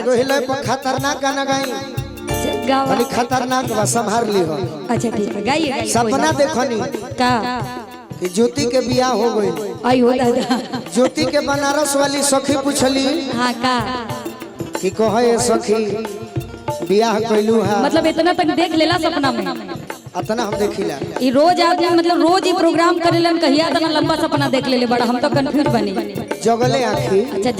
रोहिले पर खतरनाक गाना गाई गाली खतरनाक बा संभाल ली हो। अच्छा ठीक है गाइए। सपना देखनी का कि ज्योति के बियाह हो गई। आई हो दादा ज्योति के बनारस वाली सखी पूछली हाँ का कि कहे सखी बियाह कैलू है मतलब इतना तक देख लेला सपना में अतना हम देखिला ई रोज आदमी मतलब रोज ही प्रोग्राम करेलन कहिया इतना लंबा सपना देख लेले बड़ा हम तो कंफ्यूज बनी। जगले आँखी अच्छा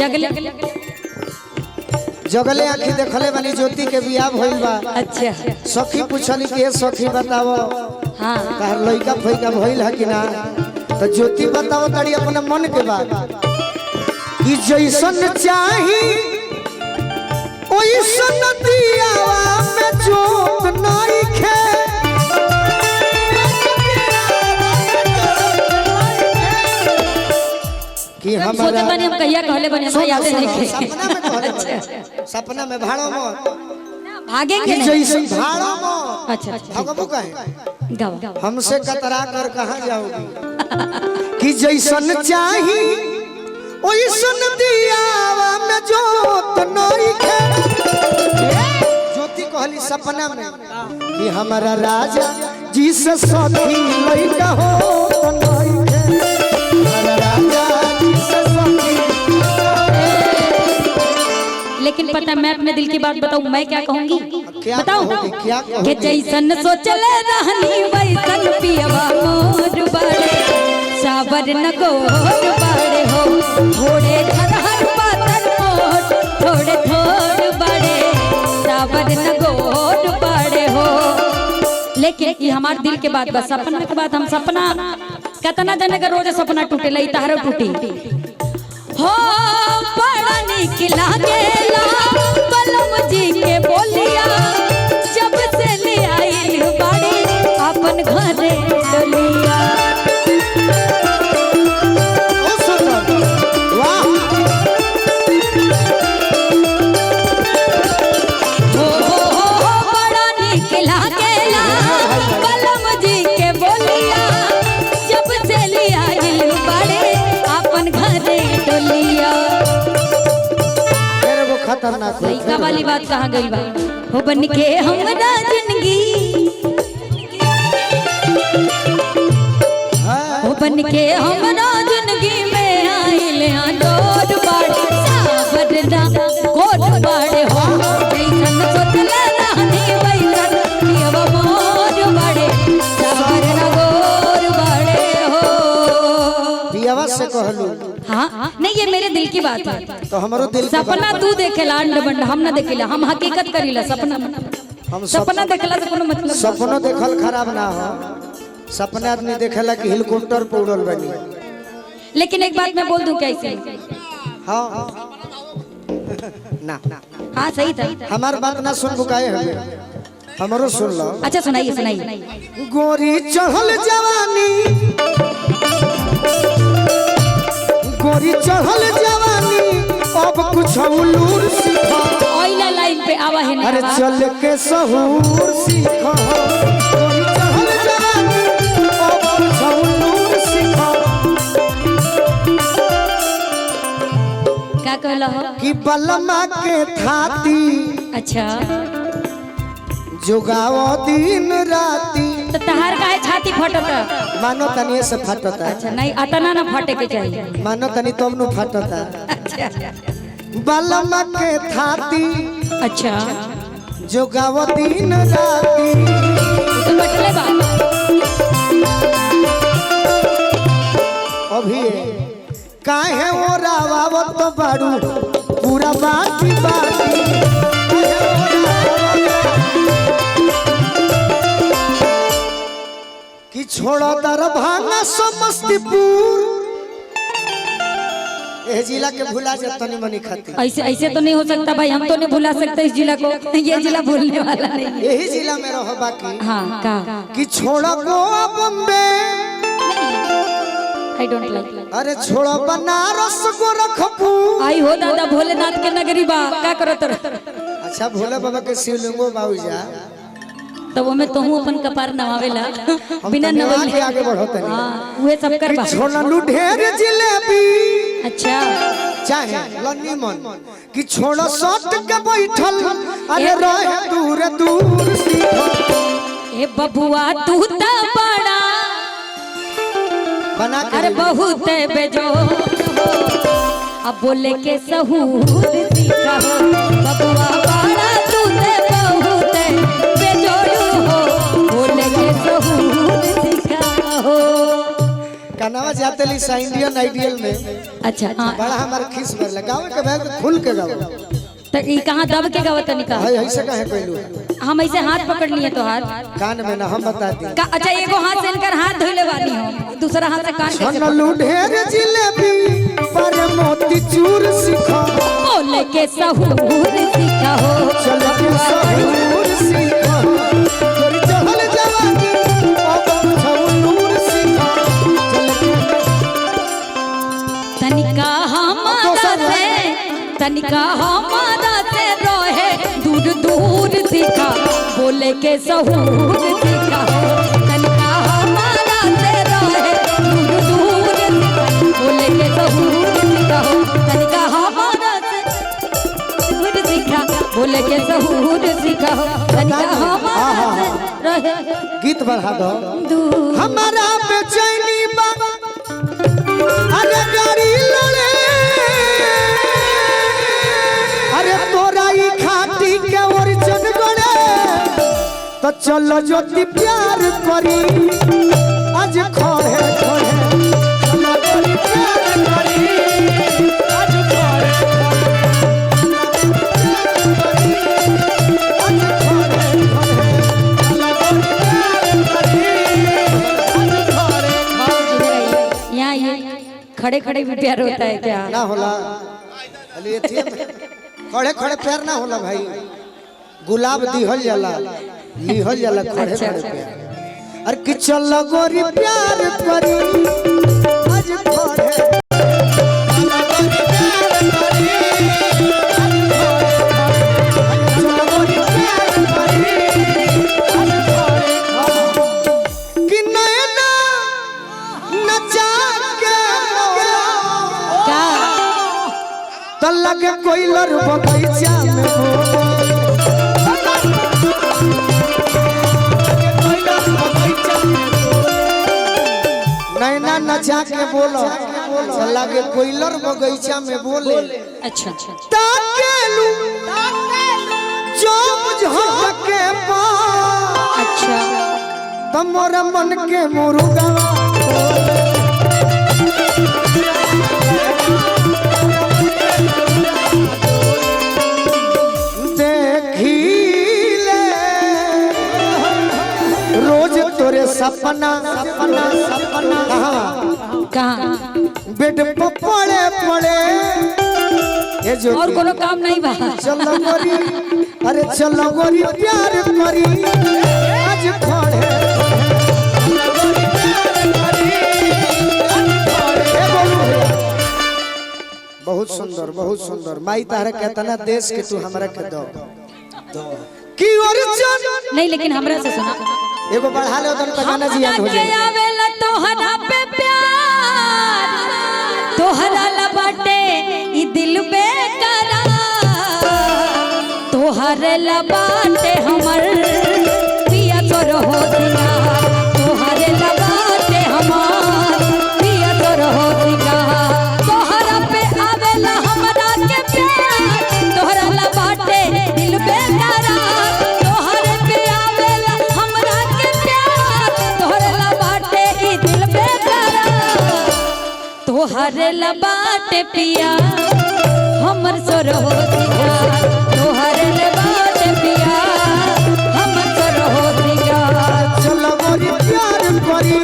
जगले आँखी देखले बनी ज्योति के बियाह भइल बा। अच्छा सखी पूछली कि सखी बताओ हाँ तार लइका फइका भइल है कि ना तो ज्योति बताओ तारी अपने मन के बात कि जैसन चाही ओइसन दियावा में जोत नहीं खे कि हमारा हम कहिया कहले बने ना याद नहीं सपना में कहले सपना में भाड़ो मत भागेंगे जैसन भाड़ो मत अच्छा भगबो कहे गाओ हमसे कतरा कर कहां जाओगी कि जैसन चाही ओइसन दियावा में जोत नहीं खे ज्योति कहली सपना में कि हमारा राजा जी से सखी लइका हो तो नहीं खे हमारा राजा जी से सखी। लेकिन पता मैं अपने दिल की बात बताऊं मैं क्या कहूंगी बताऊं क्या कि जैसन सोचले रहनी वैसन पियवा मोर बड़े साबर न गोर बड़े हो थोड़े धरहर पातर मोर थोड़े थोड़ बड़े साबर न गोर बड़े हो। लेकिन ये हमारे दिल के बात बस सपना के बाद हम सपना कितना जने का रोज सपना टूटे लई तारो टूटी हो बड़ा निक लागेला बलम जी के बोलिया जब से ले आई बाड़ी अपन घरे डलिया। बड़ा निक लागेला बलम जी के बोलिया जब से ले आई बाड़ी अपन घरे डलिया। खतरनाक लइका वाली बात कहाँ गई बा हो बन के हमरा जिंदगी हो बन के हमरा जिंदगी में आइल डोर बाड़े साबरना कोट बाड़े हो जैसन सोचले रहनी वैसन पियवा मोर बाड़े साबरना गोर बाड़े हो। पियवा से कहलू हाँ नहीं ये मेरे दिल की बात है तो हमारो दिल सपना तू देखेला अंड बंड हम ना देखेला हम हकीकत करीला सपना हम सपना देखला से कोनो मतलब सपनो देखल खराब ना हो सपना आदमी देखेला कि हेलीकॉप्टर पे उड़ल बनी। लेकिन एक बात मैं बोल दूं कैसे हाँ ना हाँ सही था हमार बात ना सुन बुकाए हमें हमारो सुन लो। अच्छा सुनाइए सुनाइए। गोरी चढ़ल जवानी गोरी चढ़ल जवानी अब कुछ उलूर सीखा ओइला लाइन पे आवा है अरे चल के सहूर सीखा गोरी चढ़ल जवानी अब कुछ उलूर सीखा क्या कहला हो कि बलमा के थाती अच्छा जुगाओ दिन राती तो तहार काहे छाती फटता मानो तनी से फटता अच्छा नहीं अतना ना फटे के चाहिए मानो तनी तब नु फटता अच्छा बलमा के थाती अच्छा जुगाओ दिन राती तो बटले बा अभी काहे ओ रावावत बाड़ू पूरा बाती बाती कि छोड़ो दरभंगा समस्तीपुर ए जिला के भुला जा तनी मनी खाती ऐसे ऐसे तो नहीं हो सकता भाई हम तो नहीं भुला सकते इस जिला को ये जिला भूलने वाला नहीं यही जिला में रहो बाकी हाँ का कि छोड़ो गोवा बम्बे आई डोंट लाइक अरे छोड़ो बनारस गोरखपुर आई हो दादा भोलेनाथ के नगरी बा का करो तो अच्छा भोले बाबा के शिवलिंगो बाबूजा तो वो में तोहू अपन कपार नवावेला बिना नवल के आगे बढ़ो तनी हां उहे सब कर बा छोड़लू ढेर जिलेबी अच्छा चाहे लन्नी मन कि छोड़ सट के बैठल अरे रहे दूर दूर सीखो ए बबुआ तू त बड़ा बना के अरे बहुत बेजोड़ हो अब बोले के सहूर सीखा हो बबुआ बड़ा तू त बहुत बेजोड़ हो बोले के सहूर सीखा हो। कनावा जाते ली सा इंडियन आइडियल में अच्छा हाँ बड़ा हमारे खिस भर लगावे के बैग खुल के गाओ तो ई कहाँ दब के गावत तनी का हाय ऐसे काहे कहलू हम ऐसे हाथ पकड़ लिए तो हाथ कान में ना हम बता दी अच्छा एगो हाथ से इनकर हाथ धोले वाली हो दूसरा हाथ से कान कैसे छनलू ढेर जिलेबी पर मोती चूर सीखो बोले के सहूर सीखा हो चल के सहूर सीखो तोरी चहल जवानी अब छौनूर सीखो चल के तनिका हमारा से रहे दूर दूर सीखा बोले के सहूर सीखा हो तनिका हमारा से रहे दूर दूर सीखा बोले के सहूर सीखा हो तनिका हमारा से दूर सीखा बोले के सहूर सीखा हो तनिका हमारा से रहे गीत बढ़ा दो दूर हमारा बेचैनी बा अरे गाड़ी लड़े अरे तोरा ई खाटी के ओरिजिन गड़े तो चलो ज्योति प्यार करी आज खड़े खड़े चलो ज्योति प्यार करी आज खड़े यहाँ ये खड़े खड़े भी प्यार होता है क्या ना होला अली खड़े खड़े प्यार ना होला भाई गुलाब दिहल जाला लिहल जाला खड़े अच्छा, खड़े अच्छा। प्यार अरे कि चल गोरी प्यार करी आज खड़े कि नैना नचा के क्या तो लगे कोई लर बगीचा में बोलो नैना नचा के बोलो तो लगे कोई लर बगीचा में बोले अच्छा अच्छा ताकेलू जो मुझ के पास अच्छा तमोरा मन के मुर्गा देखिले रोज तोरे सपना सपना सपना कहाँ बेड पे पड़े पड़े ये जो और कोनो काम नहीं बा चलो गोरी अरे चलो गोरी प्यार करी आज खड़े बहुत सुंदर माई तारा कहता देश के तू हमरा के दो की ओरिजिन नहीं लेकिन हमरा से सुना एगो बढ़ा ले उधर गाना जी याद हो के जाए आवेला तोहरा पे प्यार तोहरा लबाटे ई दिल बेकरार तोहरे लबाटे हमर पिया तोर हो दिया तोहरे लबाटे हमर पिया तोर हो दिया तोहरा पे आवेला हमरा के प्यार तोहरा लबाटे दिल बेकरार तोहरे पे आवेला हमरा के प्यार तोहरे लबाटे ई दिल बेकरार तोहरे लबाटे पिया हमर सोर हो दिया तोहरे लबाटे पिया हमर सोर हो दिया चलो गोरी प्यार करी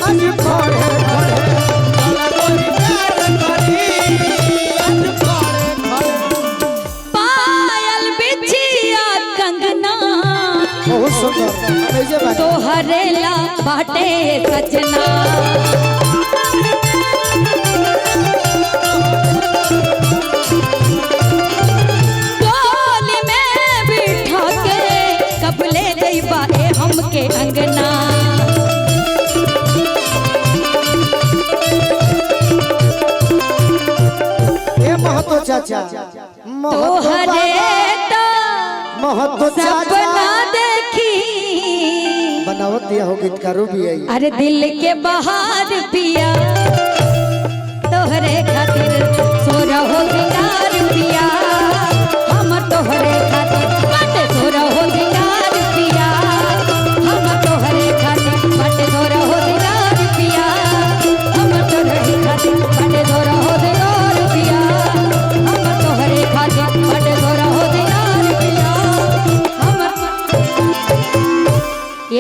आज खड़े खड़े चलो गोरी प्यार करी आज खड़े खड़े पायल बिछिया कंगना बहुत सुंदर ऐसे बात तोहरे लबाटे सजना डोली में बिठा के कब ले जइबा ए हमके अंगना चाचा तोहरे महतो चाचा सपना देखी बनावत दिया हो गीतकारों भी आई। अरे दिल के बाहर पिया तोहरे खातिर सोरा हो सिंगार पिया